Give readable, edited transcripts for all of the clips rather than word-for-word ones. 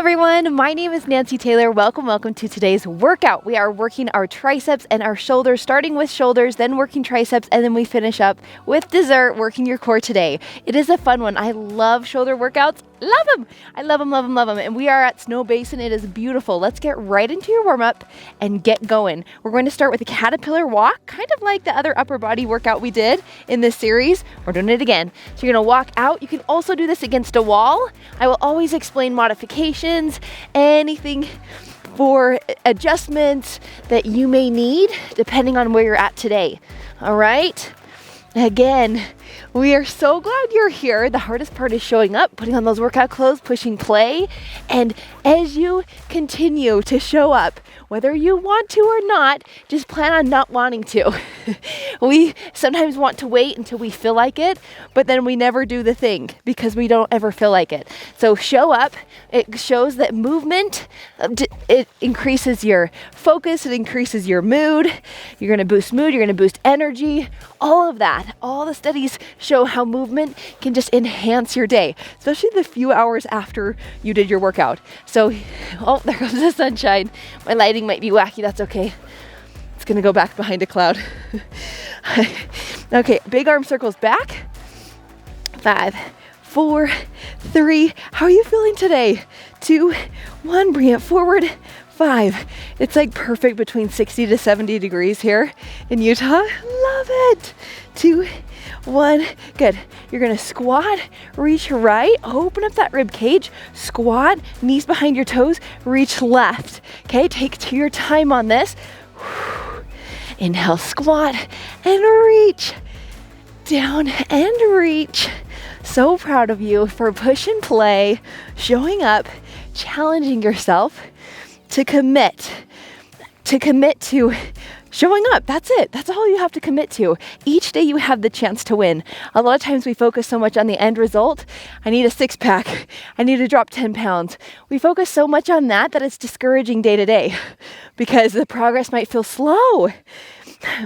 everyone, my name is Nancy Taylor. Welcome to today's workout. We are working our triceps and our shoulders, starting with shoulders, then working triceps, and then we finish up with dessert, working your core today. It is a fun one. I love shoulder workouts. Love them. I love them. And we are at Snow Basin. It is beautiful. Let's get right into your warm up and get going. We're going to start with a caterpillar walk, kind of like the other upper body workout we did in this series. We're doing it again. So you're going to walk out. You can also do this against a wall. I will always explain modifications, anything for adjustments that you may need depending on where you're at today. All right. Again, we are so glad you're here. The hardest part is showing up, putting on those workout clothes, pushing play. And as you continue to show up, whether you want to or not, just plan on not wanting to. We sometimes want to wait until we feel like it, but then we never do the thing because we don't ever feel like it. So show up. It shows that movement, it increases your focus, it increases your mood. You're going to boost mood, you're going to boost energy, all of that. All the studies show how movement can just enhance your day, especially the few hours after you did your workout. So, oh, there goes the sunshine. My lighting might be wacky, that's okay. It's gonna go back behind a cloud. Okay, big arm circles back. 5, 4, 3. How are you feeling today? 2, 1, bring it forward. 5. It's like perfect between 60 to 70 degrees here in Utah. Love it. 2, 1. Good. You're going to squat, reach right, open up that rib cage, squat, knees behind your toes, reach left. Okay, take your time on this. Inhale, squat, and reach. Down and reach. So proud of you for push and play, showing up, challenging yourself to commit to showing up. That's it. That's all you have to commit to. Each day you have the chance to win. A lot of times we focus so much on the end result. I need a 6-pack. I need to drop 10 pounds. We focus so much on that it's discouraging day to day because the progress might feel slow.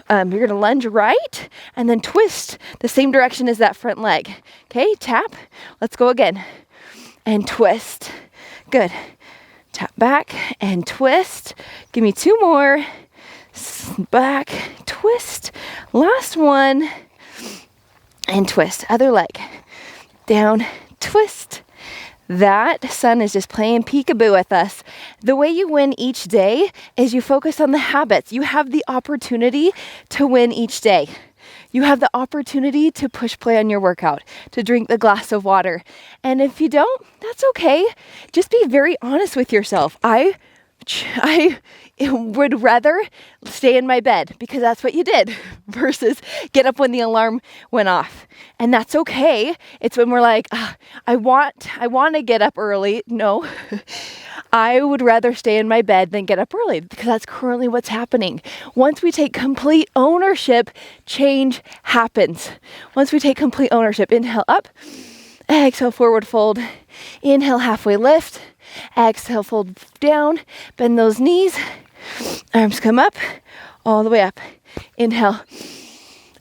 You're going to lunge right and then twist the same direction as that front leg. Okay, tap. Let's go again. And twist. Good. Tap back and twist. Give me 2 more. Back, twist. Last one. And twist. Other leg. Down, twist. That sun is just playing peekaboo with us. The way you win each day is you focus on the habits. You have the opportunity to win each day. You have the opportunity to push play on your workout, to drink the glass of water. And if you don't, that's okay. Just be very honest with yourself. I would rather stay in my bed because that's what you did versus get up when the alarm went off. And that's okay. It's when we're like, I want to get up early. No, I would rather stay in my bed than get up early because that's currently what's happening. Once we take complete ownership, change happens. Once we take complete ownership, inhale up, exhale forward fold, inhale halfway lift, exhale fold down, bend those knees, arms come up, all the way up. Inhale,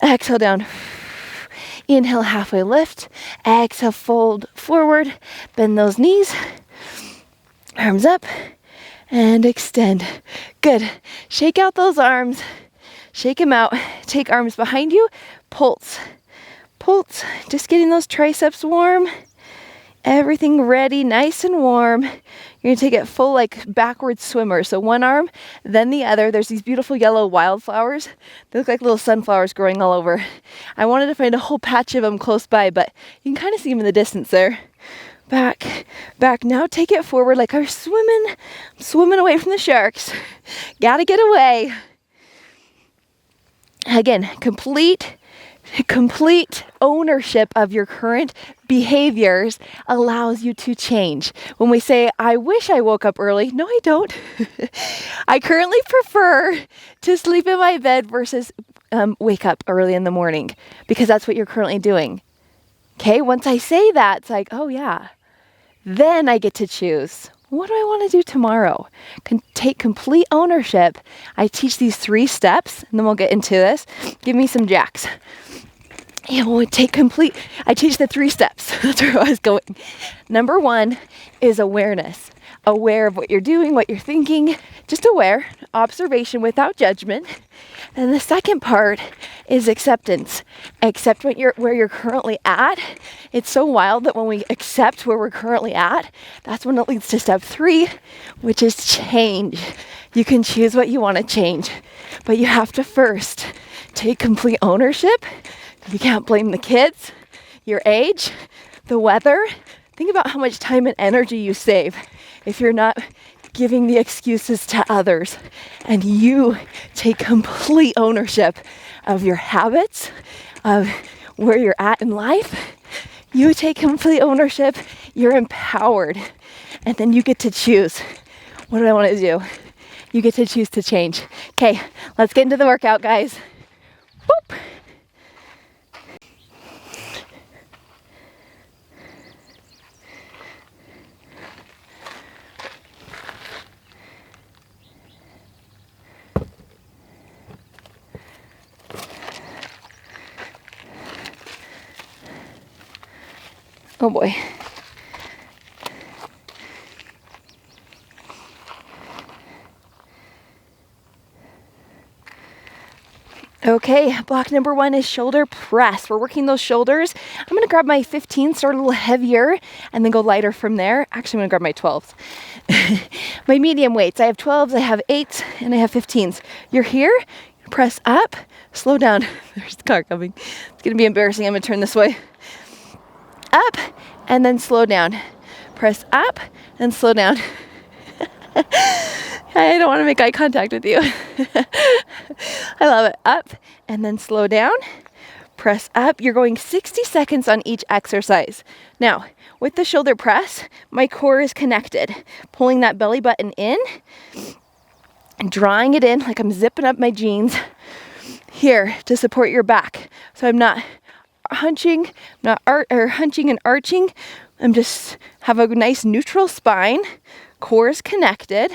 exhale down. Inhale, halfway lift. Exhale, fold forward. Bend those knees. Arms up and extend. Good. Shake out those arms. Shake them out. Take arms behind you. Pulse. Pulse. Just getting those triceps warm. Everything ready, nice and warm. You're going to take it full like backward swimmer. So one arm, then the other. There's these beautiful yellow wildflowers. They look like little sunflowers growing all over. I wanted to find a whole patch of them close by, but you can kind of see them in the distance there. Back, back. Now take it forward like I'm swimming away from the sharks. Gotta get away. Again, complete ownership of your current behaviors allows you to change. When we say, I wish I woke up early, no, I don't. I currently prefer to sleep in my bed versus wake up early in the morning because that's what you're currently doing. Okay, once I say that, it's like, oh yeah, then I get to choose. What do I want to do tomorrow? Take complete ownership. I teach these 3 steps, and then we'll get into this. Give me some jacks. I teach the 3 steps. That's where I was going. Number 1 is awareness. aware of what you're doing, what you're thinking, just aware, observation without judgment. And the second part is acceptance. Accept where you're currently at. It's so wild that when we accept where we're currently at, that's when it leads to step 3, which is change. You can choose what you want to change, but you have to first take complete ownership. You can't blame the kids, your age, the weather. Think about how much time and energy you save if you're not giving the excuses to others, and you take complete ownership of your habits, of where you're at in life. You take complete ownership, you're empowered, and then you get to choose. What do I want to do? You get to choose to change. Okay, let's get into the workout, guys. Whoop. Oh boy. Okay, block number 1 is shoulder press. We're working those shoulders. I'm gonna grab my 15, start a little heavier, and then go lighter from there. Actually, I'm gonna grab my 12s. My medium weights. I have 12s, I have 8s, and I have 15s. You're here, press up, slow down. There's the car coming. It's gonna be embarrassing. I'm gonna turn this way. Up, and then slow down. Press up, and slow down. I don't want to make eye contact with you. I love it. Up, and then slow down. Press up. You're going 60 seconds on each exercise. Now, with the shoulder press, my core is connected. Pulling that belly button in, and drawing it in like I'm zipping up my jeans here to support your back. So I'm not hunching, hunching and arching. I'm just have a nice neutral spine. Core is connected.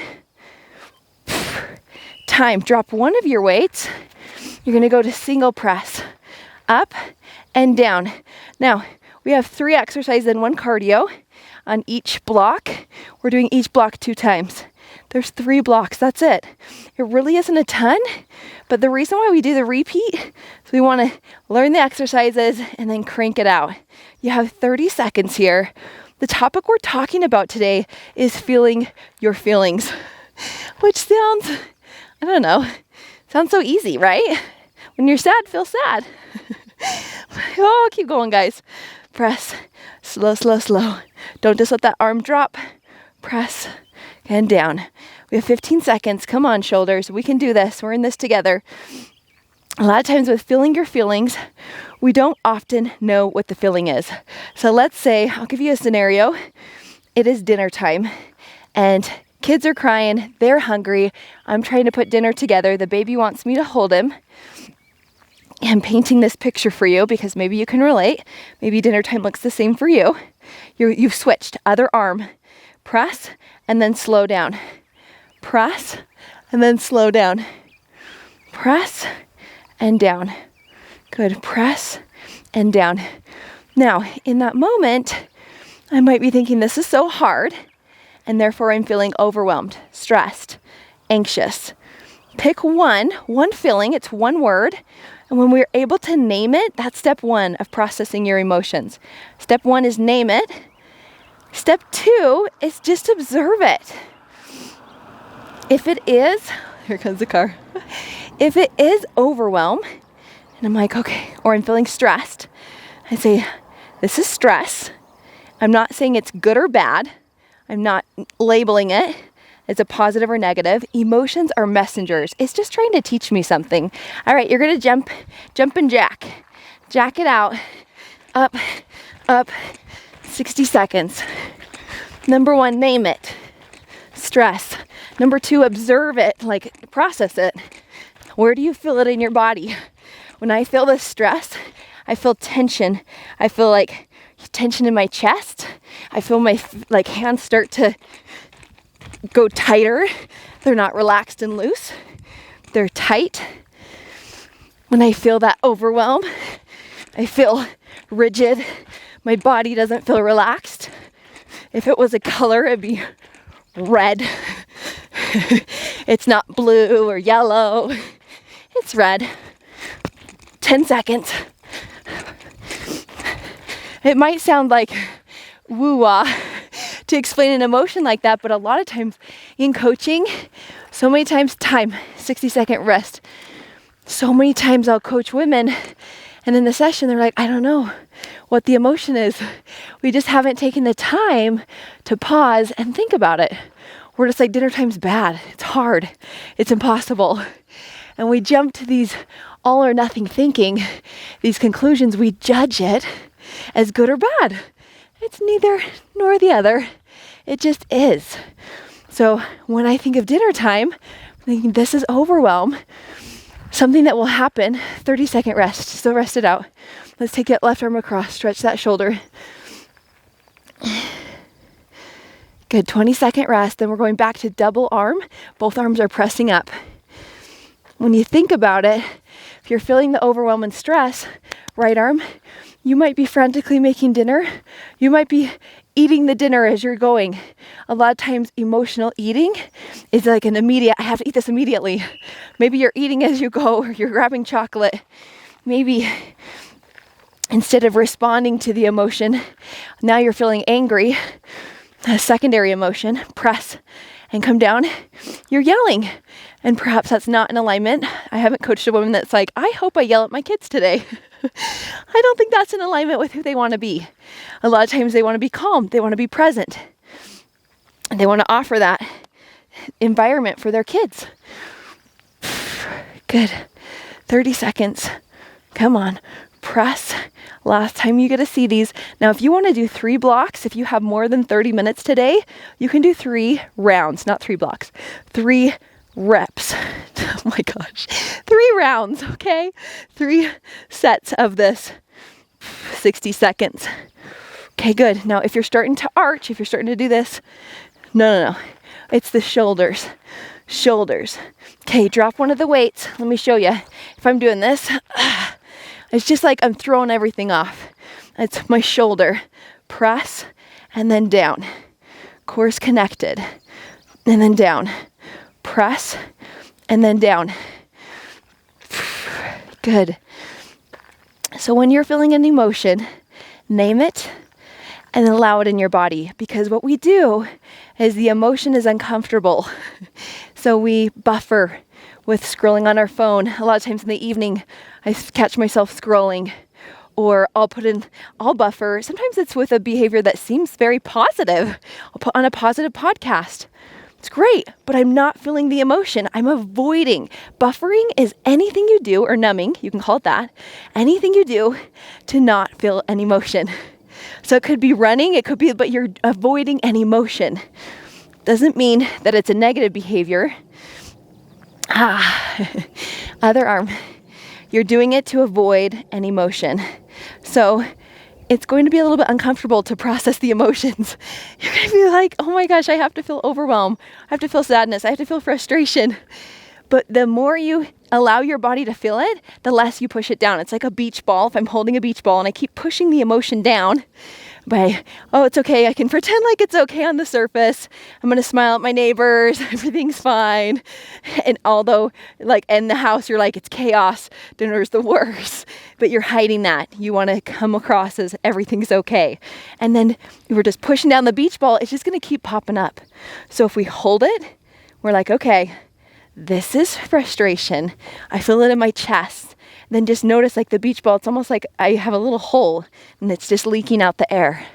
Time. Drop one of your weights. You're going to go to single press. Up and down. Now, we have 3 exercises and 1 cardio on each block. We're doing each block 2 times. There's 3 blocks. That's it. It really isn't a ton, but the reason why we do the repeat is we want to learn the exercises and then crank it out. You have 30 seconds here. The topic we're talking about today is feeling your feelings, which sounds, I don't know, sounds so easy, right? When you're sad, feel sad. Oh, keep going, guys. Press, slow, slow, slow. Don't just let that arm drop. Press and down. We have 15 seconds. Come on, shoulders. We can do this. We're in this together. A lot of times with feeling your feelings, we don't often know what the feeling is. So let's say, I'll give you a scenario. It is dinner time and kids are crying. They're hungry. I'm trying to put dinner together. The baby wants me to hold him. I'm painting this picture for you because maybe you can relate. Maybe dinner time looks the same for you. You've switched. Other arm. Press and then slow down. Press and then slow down. Press and down. Good. Press and down. Now, in that moment, I might be thinking this is so hard, and therefore I'm feeling overwhelmed, stressed, anxious. Pick one feeling. It's one word. And when we're able to name it, that's step 1 of processing your emotions. Step 1 is name it. Step 2 is just observe it. If it is, here comes the car. If it is overwhelm, and I'm like, okay, or I'm feeling stressed, I say, this is stress. I'm not saying it's good or bad. I'm not labeling it as a positive or negative. Emotions are messengers. It's just trying to teach me something. All right, you're gonna jump and jack. Jack it out, up, 60 seconds. Number 1, name it. Stress. Number 2, observe it, like process it. Where do you feel it in your body? When I feel this stress, I feel tension. I feel like tension in my chest. I feel my hands start to go tighter. They're not relaxed and loose. They're tight. When I feel that overwhelm, I feel rigid. My body doesn't feel relaxed. If it was a color, it'd be red. It's not blue or yellow. It's red. 10 seconds. It might sound like woo-wah to explain an emotion like that, but a lot of times in coaching, so many times 60-second rest. So many times I'll coach women, and in the session they're like, I don't know what the emotion is. We just haven't taken the time to pause and think about it. We're just like, dinner time's bad. It's hard. It's impossible. And we jump to these all or nothing thinking, these conclusions. We judge it as good or bad. It's neither nor the other. It just is. So when I think of dinner time, I'm thinking this is overwhelm. Something that will happen, 30-second rest. So rest it out. Let's take that left arm across, stretch that shoulder. Good, 20-second rest. Then we're going back to double arm. Both arms are pressing up. When you think about it, if you're feeling the overwhelm and stress, right arm, you might be frantically making dinner. You might be eating the dinner as you're going. A lot of times emotional eating is like an immediate, I have to eat this immediately. Maybe you're eating as you go, or you're grabbing chocolate. Maybe instead of responding to the emotion, now you're feeling angry. A secondary emotion, press and come down, you're yelling. And perhaps that's not in alignment. I haven't coached a woman that's like, I hope I yell at my kids today. I don't think that's in alignment with who they want to be. A lot of times they want to be calm. They want to be present. And they want to offer that environment for their kids. Good. 30 seconds. Come on. Press. Last time you get to see these. Now, if you want to do 3 blocks, if you have more than 30 minutes today, you can do 3 rounds, not 3 blocks, 3 reps. Oh my gosh. 3 rounds, okay? 3 sets of this. 60 seconds. Okay, good. Now, if you're starting to arch, if you're starting to do this, no. It's the shoulders. Shoulders. Okay, drop one of the weights. Let me show you. If I'm doing this, it's just like I'm throwing everything off. It's my shoulder. Press and then down. Course connected. And then down. Press and then down. Good. So when you're feeling an emotion, name it and then allow it in your body. Because what we do is the emotion is uncomfortable. So we buffer with scrolling on our phone. A lot of times in the evening, I catch myself scrolling, or I'll buffer. Sometimes it's with a behavior that seems very positive. I'll put on a positive podcast. It's great, but I'm not feeling the emotion. I'm avoiding. Buffering is anything you do, or numbing, you can call it that, anything you do to not feel an emotion. So it could be running, but you're avoiding an emotion. Doesn't mean that it's a negative behavior. Other arm. You're doing it to avoid an emotion. So it's going to be a little bit uncomfortable to process the emotions. You're going to be like, oh my gosh, I have to feel overwhelm. I have to feel sadness. I have to feel frustration. But the more you allow your body to feel it, the less you push it down. It's like a beach ball. If I'm holding a beach ball and I keep pushing the emotion down by, oh, it's okay. I can pretend like it's okay on the surface. I'm going to smile at my neighbors. Everything's fine. And although like in the house, you're like, it's chaos. Dinner's the worst. But you're hiding that. You want to come across as everything's okay. And then we're just pushing down the beach ball. It's just going to keep popping up. So if we hold it, we're like, okay, this is frustration. I feel it in my chest. Then just notice like the beach ball, it's almost like I have a little hole and it's just leaking out the air.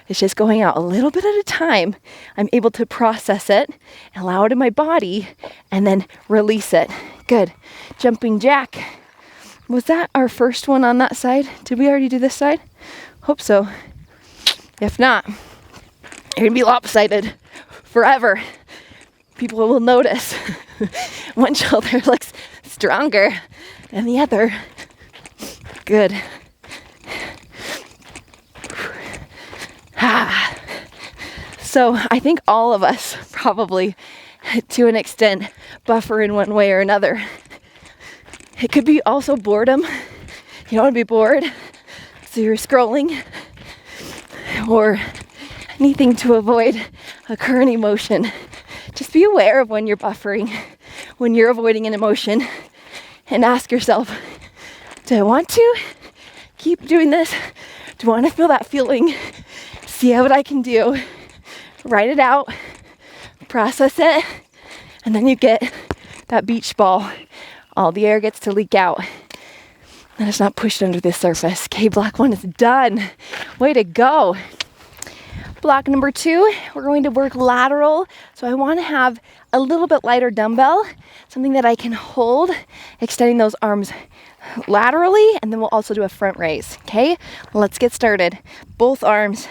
It's just going out a little bit at a time. I'm able to process it, allow it in my body, and then release it. Good. Jumping jack. Was that our first one on that side? Did we already do this side? Hope so. If not, you're going to be lopsided forever. People will notice. One shoulder looks stronger than the other. Good. So I think all of us probably, to an extent, buffer in one way or another. It could be also boredom. You don't want to be bored, so you're scrolling, or anything to avoid a current emotion. just be aware of when you're buffering, when you're avoiding an emotion, and ask yourself, do I want to keep doing this? Do I want to feel that feeling? See what I can do. Write it out, process it, and then you get that beach ball. All the air gets to leak out, and it's not pushed under the surface. Okay, block 1 is done. Way to go. Block number 2, we're going to work lateral. So I want to have a little bit lighter dumbbell, something that I can hold, extending those arms laterally, and then we'll also do a front raise. Okay, let's get started. Both arms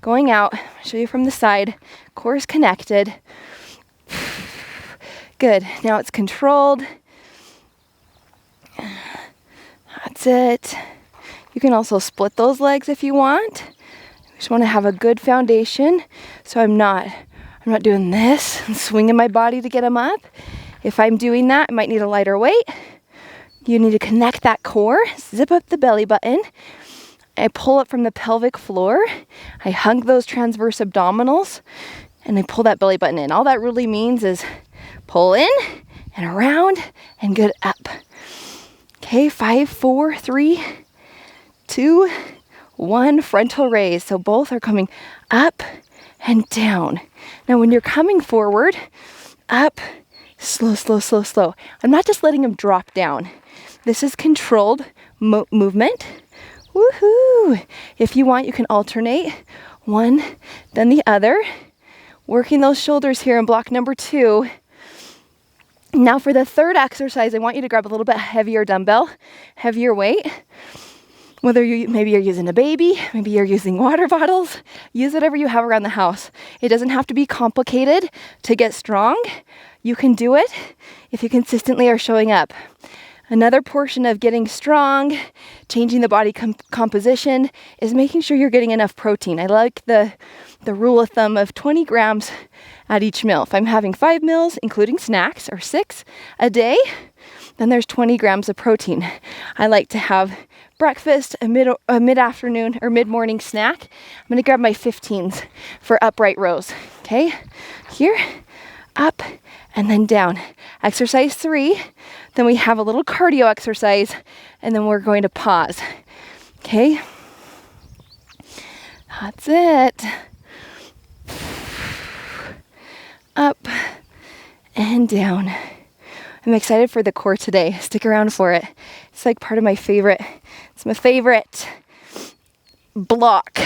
going out. I'll show you from the side. Core is connected. Good. Now it's controlled. That's it. You can also split those legs if you want. I just want to have a good foundation, so I'm not doing this and swinging my body to get them up. If I'm doing that, I might need a lighter weight. You need to connect that core, zip up the belly button. I pull up from the pelvic floor. I hug those transverse abdominals, and I pull that belly button in. All that really means is pull in and around and good up. Okay, 5, 4, 3, 2, 1, frontal raise. So both are coming up and down. Now when you're coming forward, up, slow, slow, slow, slow. I'm not just letting them drop down. This is controlled movement. Woohoo! If you want, you can alternate one, then the other. Working those shoulders here in block number 2. Now for the third exercise, I want you to grab a little bit heavier dumbbell, heavier weight. Whether maybe you're using a baby, maybe you're using water bottles, use whatever you have around the house. It doesn't have to be complicated to get strong. You can do it if you consistently are showing up. Another portion of getting strong, changing the body composition, is making sure you're getting enough protein. I like the rule of thumb of 20 grams at each meal. If I'm having 5 meals, including snacks, or 6 a day, then there's 20 grams of protein. I like to have breakfast, a mid-afternoon or mid-morning snack. I'm gonna grab my 15s for upright rows. Okay, here, up, and then down. Exercise 3, then we have a little cardio exercise, and then we're going to pause. Okay, that's it. Up and down. I'm excited for the core today. Stick around for it. It's like part of my favorite. It's my favorite block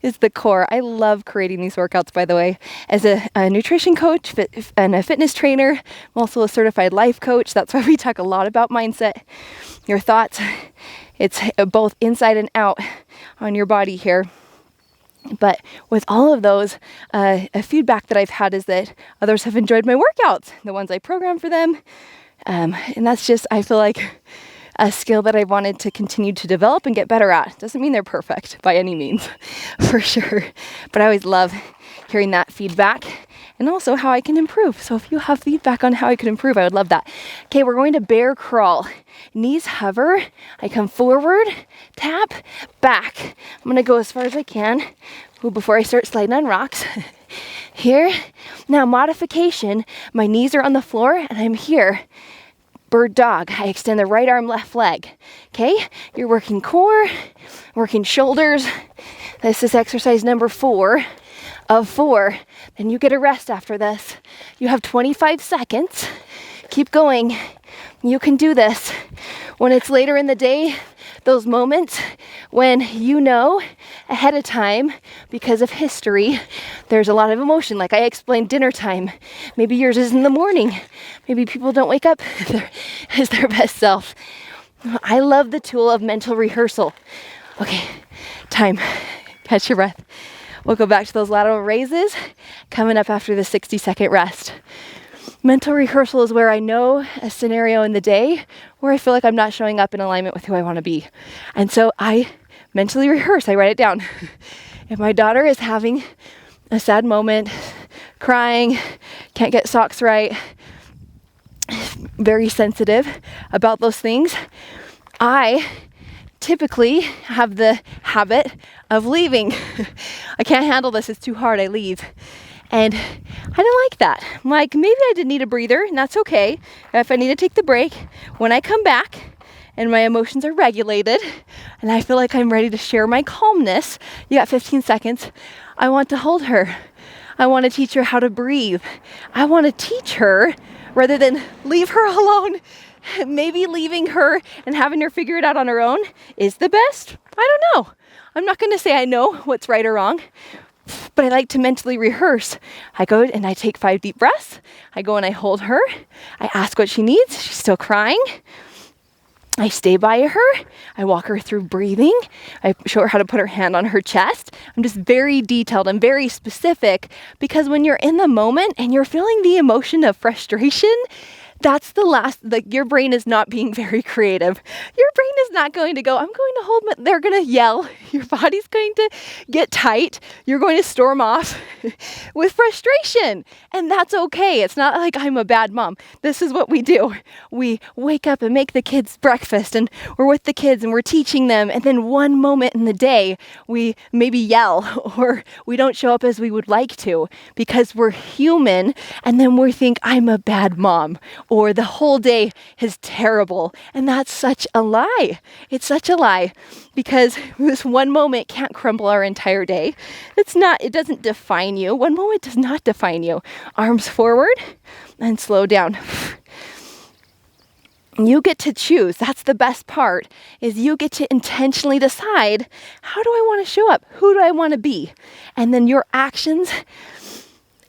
is the core. I love creating these workouts, by the way. As a nutrition coach and a fitness trainer, I'm also a certified life coach. That's why we talk a lot about mindset, your thoughts. It's both inside and out on your body here. But with all of those, a feedback that I've had is that others have enjoyed my workouts, the ones I program for them. And that's just, I feel like, a skill that I wanted to continue to develop and get better at. Doesn't mean they're perfect by any means, for sure. But I always love hearing that feedback and also how I can improve. So if you have feedback on how I can improve, I would love that. Okay, we're going to bear crawl. Knees hover. I come forward, tap, back. I'm going to go as far as I can before I start sliding on rocks. Here. Now modification. My knees are on the floor and I'm here. Bird dog. I extend the right arm, left leg. Okay, you're working core, working shoulders. This is exercise number 4 of 4. Then you get a rest after this. You have 25 seconds. Keep going. You can do this. When it's later in the day, those moments when you know ahead of time because of history, there's a lot of emotion. Like I explained, dinner time. Maybe yours is in the morning. Maybe people don't wake up as their best self. I love the tool of mental rehearsal. Okay, time. Catch your breath. We'll go back to those lateral raises coming up after the 60-second rest. Mental rehearsal is where I know a scenario in the day where I feel like I'm not showing up in alignment with who I want to be. And so I mentally rehearse. I write it down. If my daughter is having a sad moment, crying, can't get socks right, very sensitive about those things, I typically have the habit of leaving. I can't handle this. It's too hard. I leave. And I didn't like that. I'm like, maybe I did need a breather, and that's okay. If I need to take the break, when I come back and my emotions are regulated and I feel like I'm ready to share my calmness, you got 15 seconds, I want to hold her. I want to teach her how to breathe. I want to teach her rather than leave her alone. Maybe leaving her and having her figure it out on her own is the best. I don't know. I'm not going to say I know what's right or wrong, but I like to mentally rehearse. I go and I take 5 deep breaths. I go and I hold her. I ask what she needs. She's still crying. I stay by her. I walk her through breathing. I show her how to put her hand on her chest. I'm just very detailed and very specific, because when you're in the moment and you're feeling the emotion of frustration, that's the last, like, your brain is not being very creative. Your brain is not going to go, I'm going to hold, they're going to yell. Your body's going to get tight. You're going to storm off with frustration. And that's okay. It's not like I'm a bad mom. This is what we do. We wake up and make the kids breakfast, and we're with the kids and we're teaching them. And then one moment in the day, we maybe yell or we don't show up as we would like to because we're human. And then we think, I'm a bad mom, or the whole day is terrible. And that's such a lie. It's such a lie, because this one moment can't crumble our entire day. It doesn't define you. One moment does not define you. Arms forward and slow down. You get to choose. That's the best part, is you get to intentionally decide, how do I want to show up? Who do I want to be? And then your actions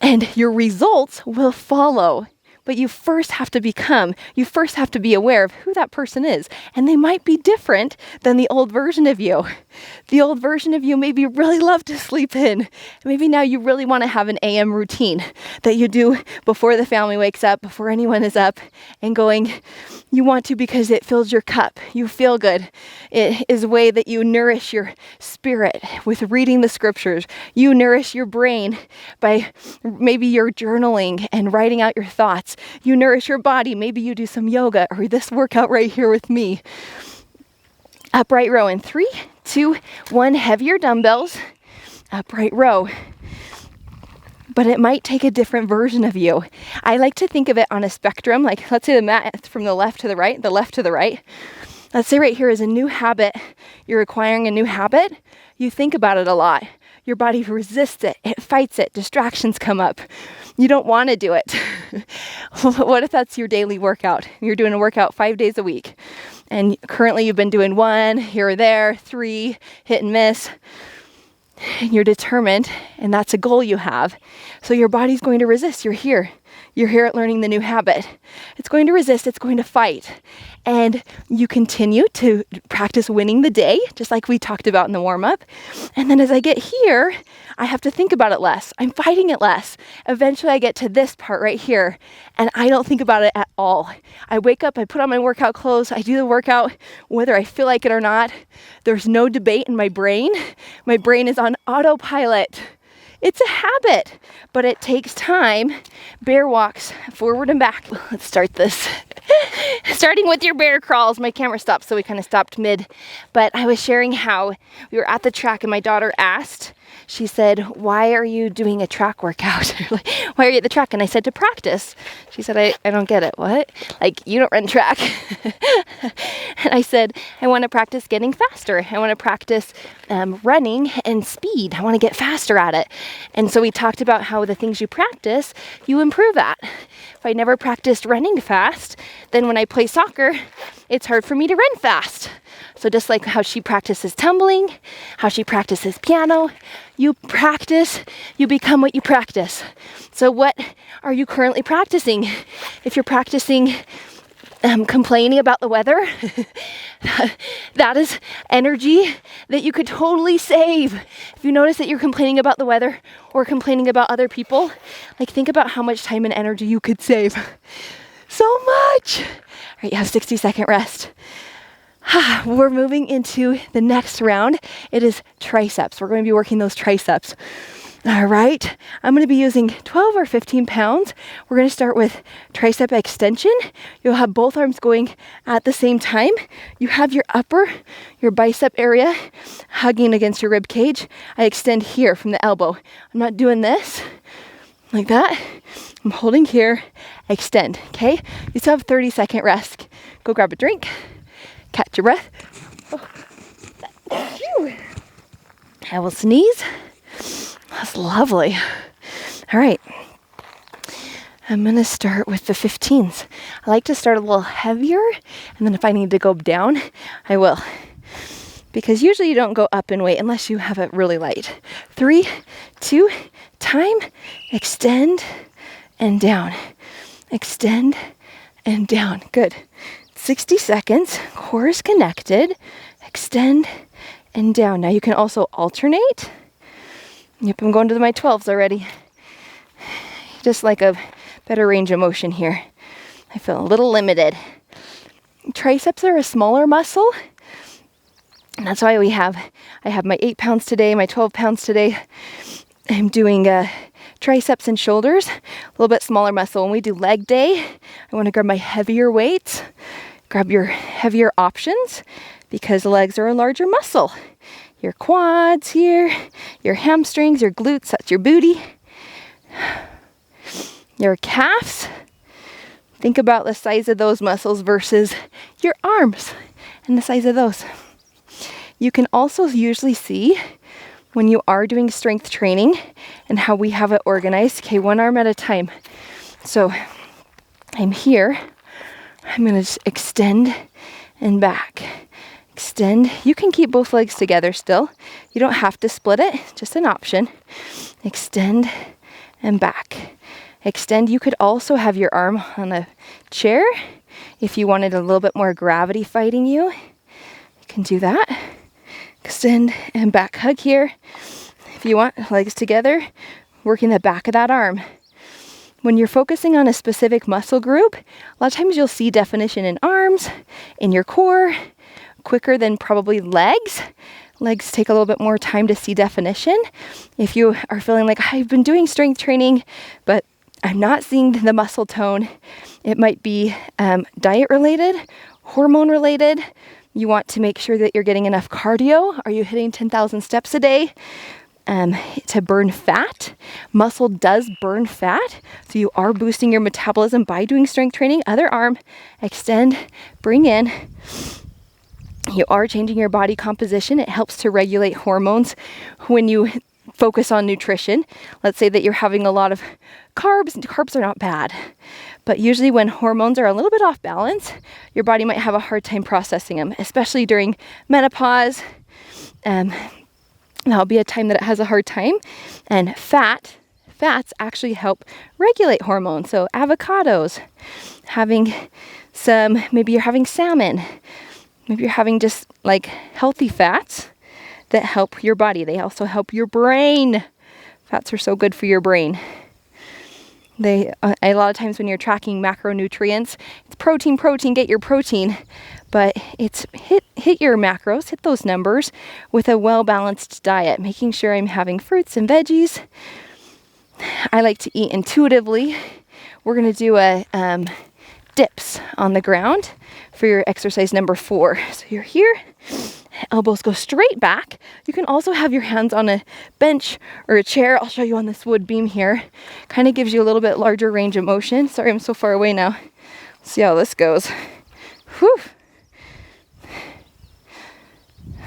and your results will follow. But you first have to be aware of who that person is. And they might be different than the old version of you. The old version of you maybe really loved to sleep in. Maybe now you really want to have an AM routine that you do before the family wakes up, before anyone is up, and going, you want to because it fills your cup. You feel good. It is a way that you nourish your spirit with reading the scriptures. You nourish your brain by maybe you're journaling and writing out your thoughts. You nourish your body. Maybe you do some yoga or this workout right here with me. Upright row in 3, 2, 1. Heavier dumbbells. Upright row. But it might take a different version of you. I like to think of it on a spectrum. Like, let's say the mat is from the left to the right, the left to the right. Let's say right here is a new habit. You're acquiring a new habit. You think about it a lot. Your body resists it. It fights it. Distractions come up. You don't want to do it. What if that's your daily workout? You're doing a workout 5 days a week. And currently you've been doing 1 here or there, 3, hit and miss. And you're determined, and that's a goal you have. So your body's going to resist. You're here at learning the new habit. It's going to resist. It's going to fight. And you continue to practice winning the day, just like we talked about in the warm-up. And then as I get here, I have to think about it less. I'm fighting it less. Eventually I get to this part right here, and I don't think about it at all. I wake up, I put on my workout clothes, I do the workout, whether I feel like it or not. There's no debate in my brain. My brain is on autopilot. It's a habit, but it takes time. Bear walks forward and back. Let's start this. Starting with your bear crawls. My camera stopped, so we kind of stopped mid. But I was sharing how we were at the track and my daughter asked, she said, why are you doing a track workout? Why are you at the track? And I said, to practice. She said, I don't get it. What? Like, you don't run track. And I said, I want to practice getting faster. I want to practice running and speed. I want to get faster at it. And so we talked about how the things you practice, you improve at. If I never practiced running fast, then when I play soccer, it's hard for me to run fast. So just like how she practices tumbling, how she practices piano, you practice, you become what you practice. So what are you currently practicing? If you're practicing complaining about the weather, that is energy that you could totally save. If you notice that you're complaining about the weather or complaining about other people, like, think about how much time and energy you could save. So much. All right, you have 60-second rest. We're moving into the next round. It is triceps. We're going to be working those triceps. All right, I'm going to be using 12 or 15 pounds. We're going to start with tricep extension. You'll have both arms going at the same time. You have your bicep area hugging against your rib cage. I extend here from the elbow. I'm not doing this. like that. I'm holding here, extend, okay? You still have 30-second rest. Go grab a drink, catch your breath. Oh. I will sneeze. That's lovely. All right. I'm gonna start with the 15s. I like to start a little heavier, and then if I need to go down, I will. Because usually you don't go up in weight unless you have it really light. 3, 2, time, extend and down. Extend and down. Good. 60 seconds, core is connected, extend and down. Now you can also alternate. Yep, I'm going to my 12s already. Just like a better range of motion here. I feel a little limited. Triceps are a smaller muscle. And that's why I have my 8 pounds today, my 12 pounds today. I'm doing triceps and shoulders, a little bit smaller muscle. When we do leg day, I want to grab my heavier weights, grab your heavier options because legs are a larger muscle. Your quads here, your hamstrings, your glutes, that's your booty. Your calves, think about the size of those muscles versus your arms and the size of those. You can also usually see when you are doing strength training and how we have it organized. Okay, one arm at a time. So I'm here. I'm going to just extend and back. Extend. You can keep both legs together still. You don't have to split it, just an option. Extend and back. Extend. You could also have your arm on a chair if you wanted a little bit more gravity fighting you. You can do that. Extend and back hug here. If you want, legs together, working the back of that arm. When you're focusing on a specific muscle group, a lot of times you'll see definition in arms, in your core, quicker than probably legs. Legs take a little bit more time to see definition. If you are feeling like, I've been doing strength training, but I'm not seeing the muscle tone, it might be diet related, hormone related. You want to make sure that you're getting enough cardio. Are you hitting 10,000 steps a day to burn fat? Muscle does burn fat, so you are boosting your metabolism by doing strength training. Other arm, extend, bring in. You are changing your body composition. It helps to regulate hormones when you focus on nutrition. Let's say that you're having a lot of carbs. Carbs are not bad, but usually when hormones are a little bit off balance, your body might have a hard time processing them, especially during menopause. That'll be a time that it has a hard time. And fats actually help regulate hormones. So avocados, having some, maybe you're having salmon, maybe you're having just like healthy fats that help your body. They also help your brain. Fats are so good for your brain. They a lot of times when you're tracking macronutrients, it's protein, get your protein, but it's hit your macros, hit those numbers with a well-balanced diet, making sure I'm having fruits and veggies. I like to eat intuitively. We're going to do a dips on the ground for your exercise number 4. So you're here. Elbows go straight back. You can also have your hands on a bench or a chair. I'll show you on this wood beam here. Kind of gives you a little bit larger range of motion. Sorry, I'm so far away now. Let's see how this goes. Whew.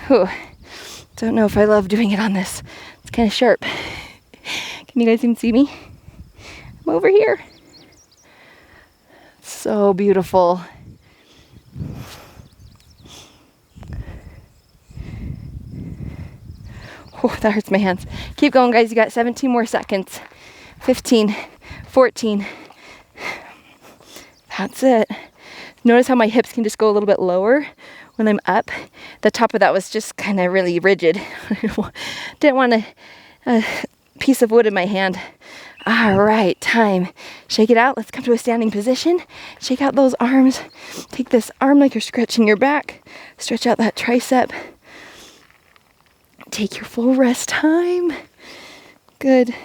Whew. Don't know if I love doing it on this. It's kind of sharp. Can you guys even see me? I'm over here. So beautiful. Oh, that hurts my hands. Keep going, guys. You got 17 more seconds. 15, 14. That's it. Notice how my hips can just go a little bit lower when I'm up. The top of that was just kind of really rigid. Didn't want a piece of wood in my hand. All right, time. Shake it out. Let's come to a standing position. Shake out those arms. Take this arm like you're stretching your back. Stretch out that tricep. Take your full rest time. Good.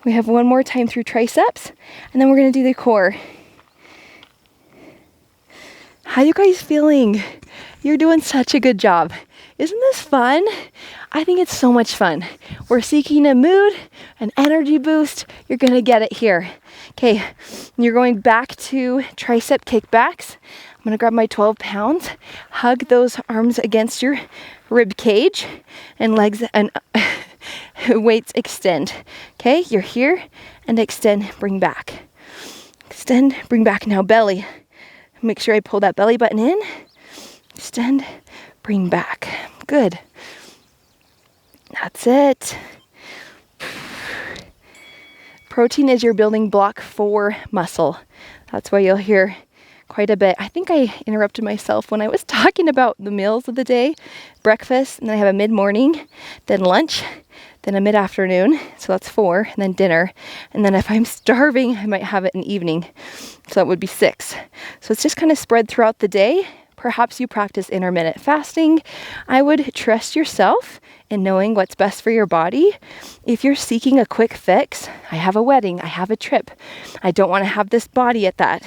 We have one more time through triceps, and then we're going to do the core. How you guys feeling? You're doing such a good job. Isn't this fun? I think it's so much fun. We're seeking a mood, an energy boost. You're gonna get it here. Okay, you're going back to tricep kickbacks. I'm gonna grab my 12 pounds, hug those arms against your rib cage, and legs and weights extend. Okay, you're here, and extend, bring back. Extend, bring back. Now belly. Make sure I pull that belly button in. Extend, bring back. Good. That's it. Protein is your building block for muscle. That's why you'll hear quite a bit. I think I interrupted myself when I was talking about the meals of the day. Breakfast, and then I have a mid-morning, then lunch, then a mid-afternoon, so that's 4, and then dinner. And then if I'm starving, I might have it in the evening, so that would be 6. So it's just kind of spread throughout the day. Perhaps you practice intermittent fasting. I would trust yourself in knowing what's best for your body. If you're seeking a quick fix, I have a wedding, I have a trip, I don't want to have this body at that.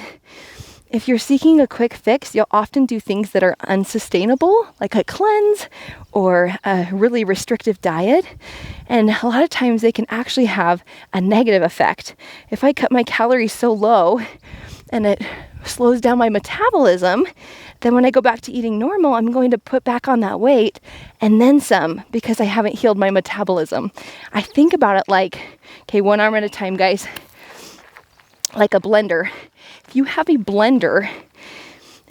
If you're seeking a quick fix, you'll often do things that are unsustainable, like a cleanse or a really restrictive diet. And a lot of times they can actually have a negative effect. If I cut my calories so low and it slows down my metabolism, then when I go back to eating normal, I'm going to put back on that weight and then some because I haven't healed my metabolism. I think about it like, okay, one arm at a time, guys, like a blender. If you have a blender,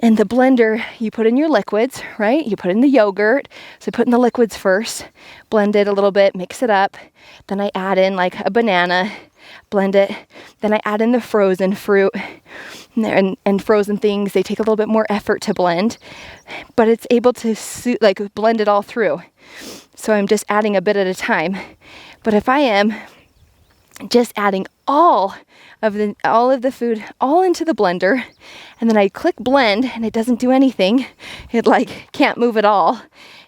and the blender, you put in your liquids, right? You put in the yogurt. So put in the liquids first, blend it a little bit, mix it up. Then I add in like a banana, blend it. Then I add in the frozen fruit and frozen things. They take a little bit more effort to blend, but it's able to blend it all through. So I'm just adding a bit at a time. But if I am just adding all of the food all into the blender, and then I click blend and it doesn't do anything, it like can't move at all.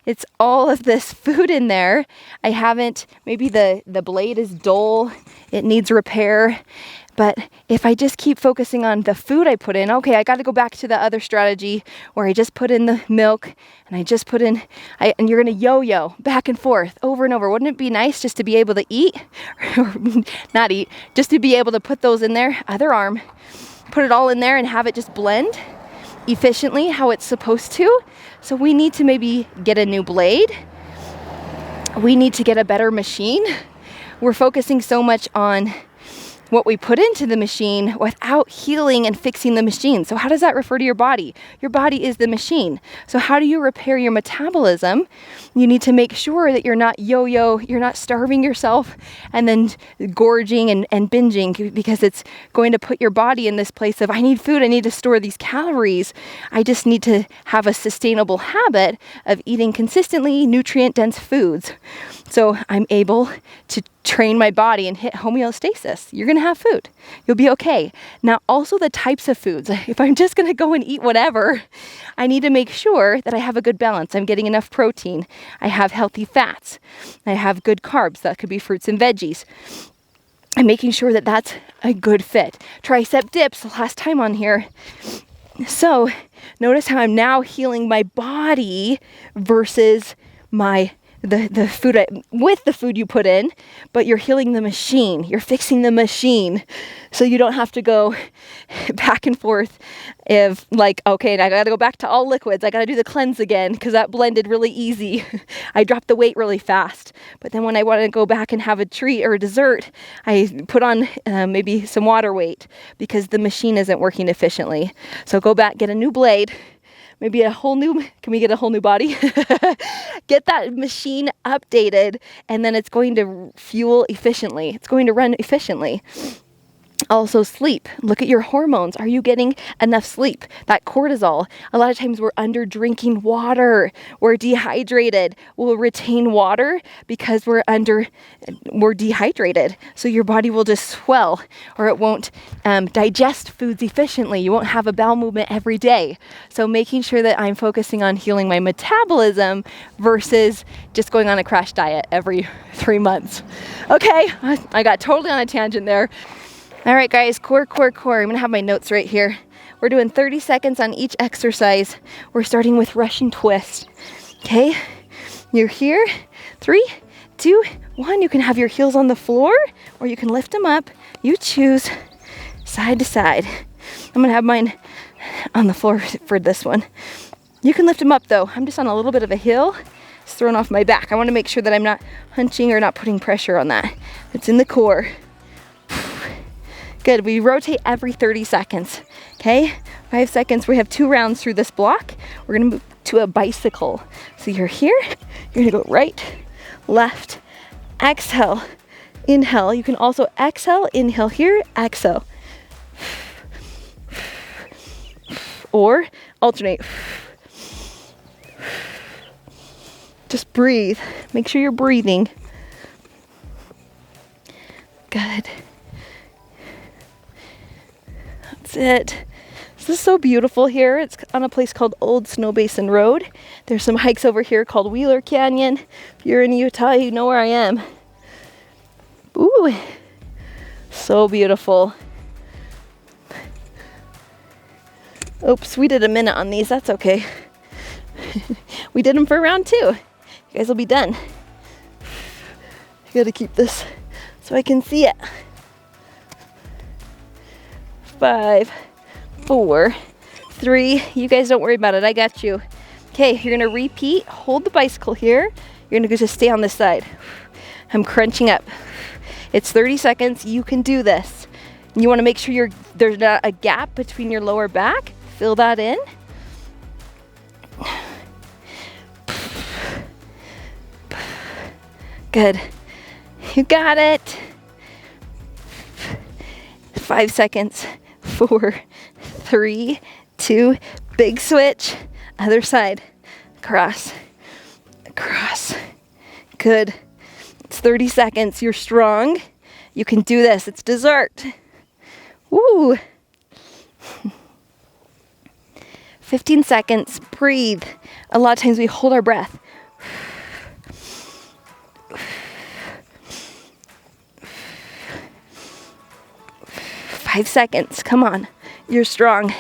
It's all of this food in there. I haven't, maybe the blade is dull, it needs repair. But if I just keep focusing on the food I put in, okay, I got to go back to the other strategy where I just put in the milk and I just put in, and you're going to yo-yo back and forth over and over. Wouldn't it be nice just to be able to eat, or not eat, just to be able to put those in there, other arm, put it all in there and have it just blend efficiently how it's supposed to. So we need to maybe get a new blade. We need to get a better machine. We're focusing so much on what we put into the machine without healing and fixing the machine. So how does that refer to your body? Your body is the machine. So how do you repair your metabolism? You need to make sure that you're not yo-yo, you're not starving yourself and then gorging and binging, because it's going to put your body in this place of, I need food, I need to store these calories. I just need to have a sustainable habit of eating consistently nutrient-dense foods. So I'm able to train my body and hit homeostasis. You're going to have food. You'll be okay. Now, also the types of foods. If I'm just going to go and eat whatever, I need to make sure that I have a good balance. I'm getting enough protein. I have healthy fats. I have good carbs. That could be fruits and veggies. I'm making sure that that's a good fit. Tricep dips, last time on here. So notice how I'm now healing my body versus the food with the food you put in, but you're healing the machine. You're fixing the machine, so you don't have to go back and forth. If like, okay, I got to go back to all liquids. I got to do the cleanse again because that blended really easy. I dropped the weight really fast. But then when I want to go back and have a treat or a dessert, I put on maybe some water weight because the machine isn't working efficiently. So go back, get a new blade. Maybe can we get a whole new body? Get that machine updated, and then it's going to fuel efficiently. It's going to run efficiently. Also sleep. Look at your hormones. Are you getting enough sleep? That cortisol. A lot of times we're under drinking water. We're dehydrated. We'll retain water because we're dehydrated. So your body will just swell, or it won't digest foods efficiently. You won't have a bowel movement every day. So making sure that I'm focusing on healing my metabolism versus just going on a crash diet every 3 months. Okay, I got totally on a tangent there. All right, guys, core. I'm gonna have my notes right here. We're doing 30 seconds on each exercise. We're starting with Russian twist, okay? You're here. 3, 2, 1. You can have your heels on the floor or you can lift them up. You choose, side to side. I'm gonna have mine on the floor for this one. You can lift them up though. I'm just on a little bit of a hill. It's thrown off my back. I wanna make sure that I'm not hunching or not putting pressure on that. It's in the core. Good, we rotate every 30 seconds, okay? 5 seconds, we have 2 rounds through this block. We're gonna move to a bicycle. So you're here, you're gonna go right, left, exhale, inhale. You can also exhale, inhale here, exhale. Or alternate. Just breathe. Make sure you're breathing. Good. That's it. This is so beautiful here. It's on a place called Old Snow Basin Road. There's some hikes over here called Wheeler Canyon. If you're in Utah, you know where I am. Ooh, so beautiful. Oops, we did a minute on these. That's okay. We did them for round 2. You guys will be done. I gotta keep this so I can see it. 5, 4, 3. You guys don't worry about it. I got you. Okay, you're gonna repeat. Hold the bicycle here. You're gonna just stay on this side. I'm crunching up. It's 30 seconds. You can do this. You wanna make sure there's not a gap between your lower back. Fill that in. Good. You got it. 5 seconds. 4, 3, 2, big switch. Other side. Across. Across. Good. It's 30 seconds. You're strong. You can do this. It's dessert. Woo. 15 seconds. Breathe. A lot of times we hold our breath. 5 seconds. Come on. You're strong.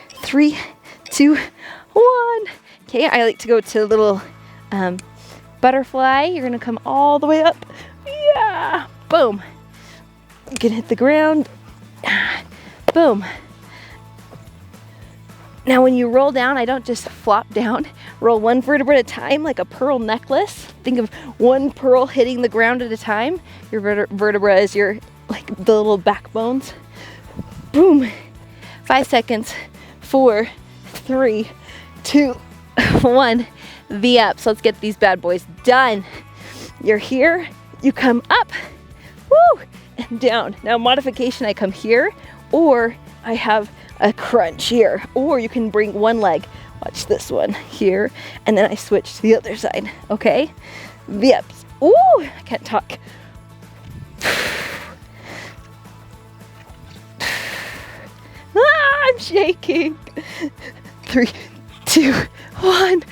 3, 2, 1. Okay, I like to go to a little butterfly. You're gonna come all the way up. Yeah. Boom. You can hit the ground. Boom. Now when you roll down, I don't just flop down. Roll one vertebra at a time like a pearl necklace. Think of one pearl hitting the ground at a time. Your vertebra is your, like the little backbones. Boom. 5 seconds. 4, 3, 2, 1. V up. So let's get these bad boys done. You're here. You come up. Woo! And down. Now modification, I come here, or I have a crunch here, or you can bring one leg. Watch this one here, and then I switch to the other side. Okay? V ups. Ooh! I can't talk. I'm shaking. 3, 2, 1.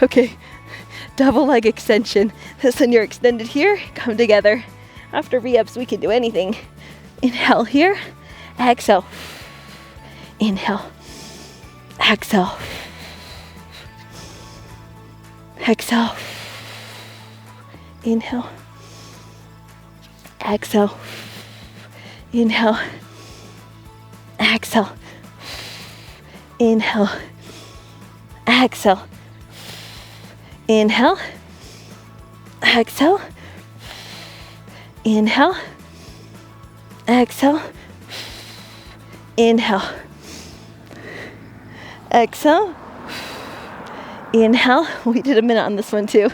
Okay, double leg extension. This one you're extended here, come together. After V-ups, we can do anything. Inhale here, exhale. Inhale, exhale. Exhale. Inhale. Exhale. Inhale. Exhale. Inhale. Exhale. Inhale. Exhale. Inhale. Exhale. Inhale. Exhale. Inhale. We did a minute on this one too.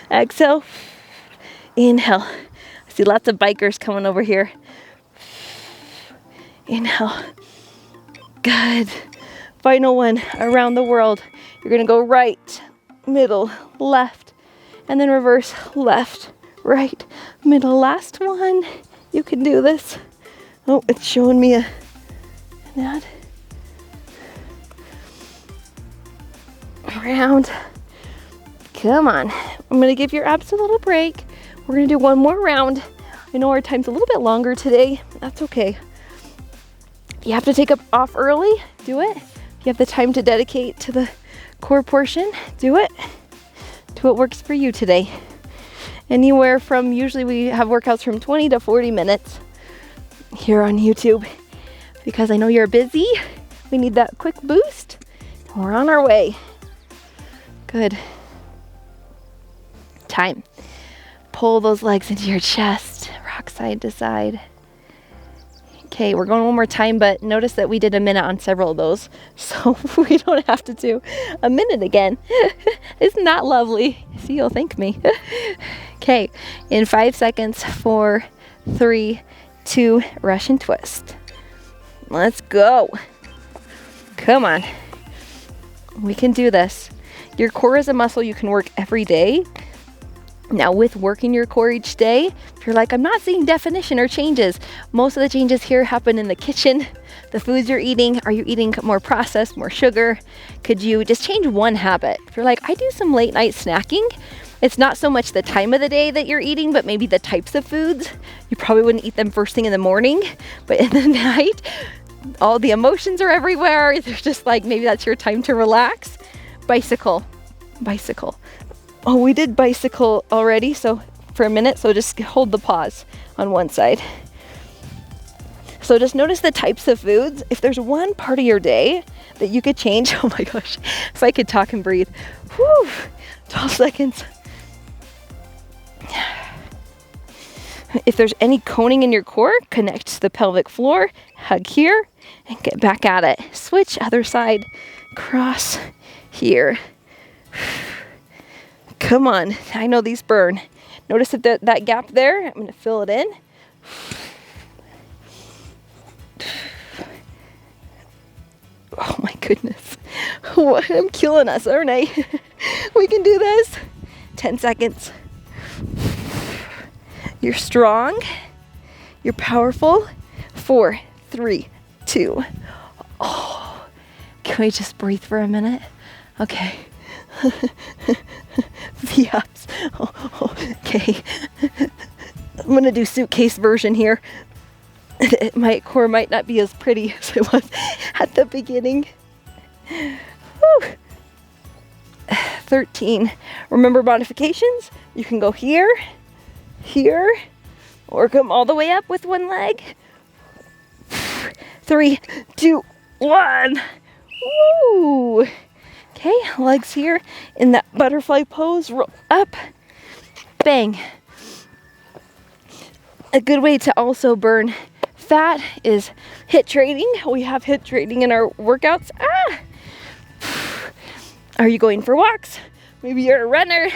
Exhale. Inhale. I see lots of bikers coming over here. Inhale. Good. Final one, around the world. You're gonna go right, middle, left, and then reverse, left, right, middle. Last one. You can do this. Oh, it's showing me an ad. Around. Come on. I'm gonna give your abs a little break. We're gonna do one more round. I know our time's a little bit longer today. That's okay. You have to take up off early, do it. If you have the time to dedicate to the core portion, do it. Do what works for you today. Anywhere from, usually we have workouts from 20 to 40 minutes here on YouTube, because I know you're busy. We need that quick boost. We're on our way. Good. Time. Pull those legs into your chest, rock side to side. Okay, we're going one more time, but notice that we did a minute on several of those, so we don't have to do a minute again. Isn't that lovely? See, you'll thank me. Okay, in 5 seconds, 4, 3, 2, Russian twist. Let's go. Come on. We can do this. Your core is a muscle you can work every day. Now, with working your core each day, if you're like, I'm not seeing definition or changes, most of the changes here happen in the kitchen. The foods you're eating, are you eating more processed, more sugar? Could you just change one habit? If you're like, I do some late night snacking, it's not so much the time of the day that you're eating, but maybe the types of foods. You probably wouldn't eat them first thing in the morning, but in the night, all the emotions are everywhere. They're just like, maybe that's your time to relax. Bicycle. Oh, we did bicycle already, so for a minute, so just hold the pause on one side. So just notice the types of foods. If there's one part of your day that you could change, oh my gosh, if I could talk and breathe. Whew, 12 seconds. If there's any coning in your core, connect to the pelvic floor, hug here, and get back at it. Switch other side, cross here. Come on, I know these burn. Notice if that gap there, I'm gonna fill it in. Oh my goodness. I'm killing us, aren't I? We can do this. 10 seconds. You're strong. You're powerful. 4, 3, 2. Oh, can we just breathe for a minute? Okay. V-ups. Oh, okay. I'm going to do suitcase version here. My core might not be as pretty as it was at the beginning. Whew. 13. Remember modifications? You can go here, or come all the way up with one leg. 3, 2, 1. Woo! Okay, legs here in that butterfly pose, roll up, bang. A good way to also burn fat is HIIT training. We have HIIT training in our workouts. Are you going for walks? Maybe you're a runner.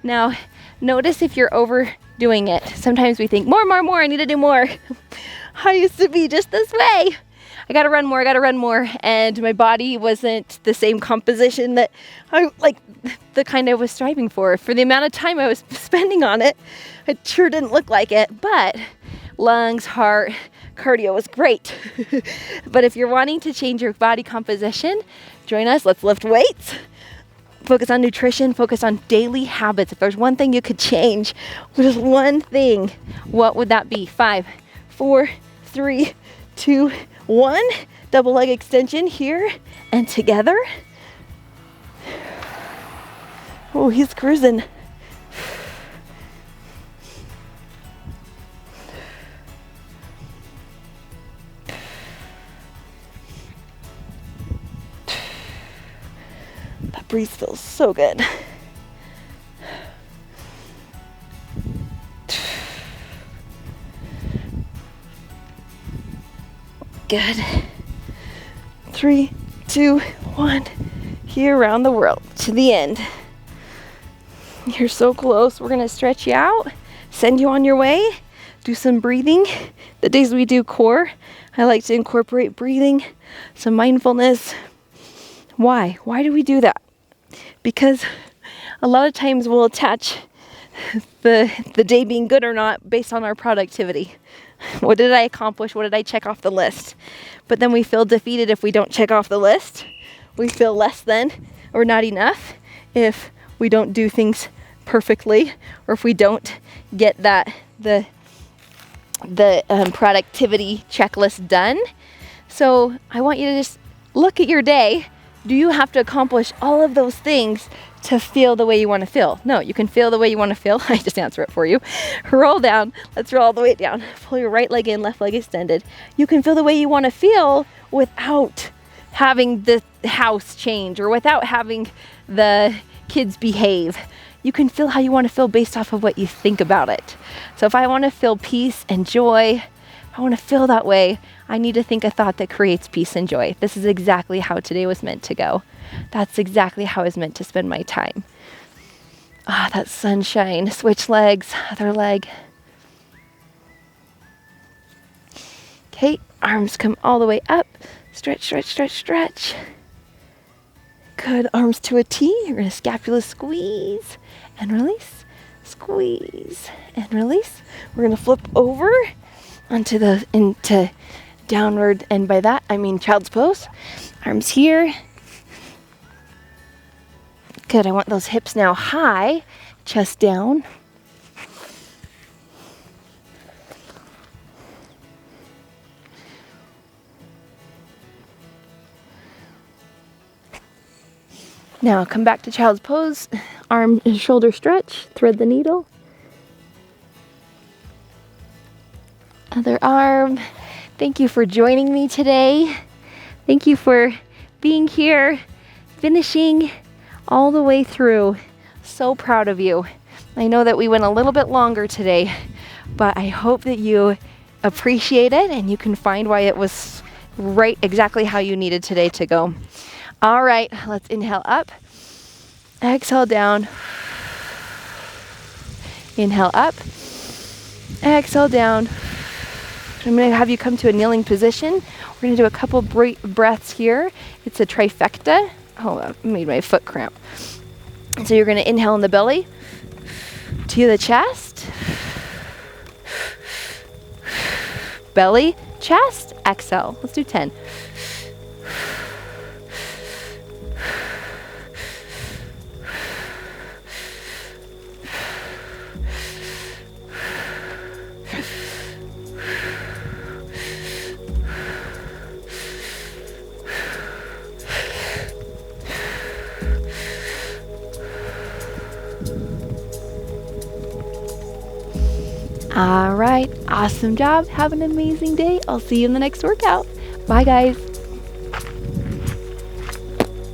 Now, notice if you're overdoing it. Sometimes we think, more, I need to do more. I used to be just this way. I gotta run more, and my body wasn't the same composition that the kind I was striving for the amount of time I was spending on it. It sure didn't look like it, but lungs, heart, cardio was great. But if you're wanting to change your body composition, join us. Let's lift weights. Focus on nutrition, focus on daily habits. If there's one thing you could change, just one thing, what would that be? 5, 4, 3, 2, 1. Double leg extension here and together. Oh, he's cruising. That breeze feels so good. Good. 3, 2, 1. Here around the world to the end. You're so close. We're gonna stretch you out, send you on your way, do some breathing. The days we do core, I like to incorporate breathing, some mindfulness. Why? Why do we do that? Because a lot of times we'll attach the day being good or not based on our productivity. What did I accomplish? What did I check off the list? But then we feel defeated if we don't check off the list. We feel less than or not enough if we don't do things perfectly, or if we don't get the productivity checklist done. So I want you to just look at your day. Do you have to accomplish all of those things to feel the way you want to feel? No, you can feel the way you want to feel. I just answer it for you. Roll down. Let's roll all the way down. Pull your right leg in, left leg extended. You can feel the way you want to feel without having the house change or without having the kids behave. You can feel how you want to feel based off of what you think about it. So if I want to feel peace and joy, I want to feel that way, I need to think a thought that creates peace and joy. This is exactly how today was meant to go. That's exactly how I was meant to spend my time. That sunshine. Switch legs, other leg. Okay, arms come all the way up. Stretch, stretch, stretch, stretch. Good, arms to a T. You're gonna scapula squeeze and release, squeeze and release. We're gonna flip over into downward, and by that I mean child's pose. Arms here. Good, I want those hips now high, chest down. Now come back to child's pose, arm and shoulder stretch, thread the needle. Other arm. Thank you for joining me today. Thank you for being here, finishing all the way through. So proud of you. I know that we went a little bit longer today, but I hope that you appreciate it and you can find why it was right exactly how you needed today to go. All right, let's inhale up, exhale down, inhale up, exhale down. I'm going to have you come to a kneeling position. We're going to do a couple breaths here. It's a trifecta. Oh, that made my foot cramp. So you're going to inhale in the belly to the chest, belly, chest, exhale. Let's do 10. All right, awesome job. Have an amazing day. I'll see you in the next workout. Bye, guys.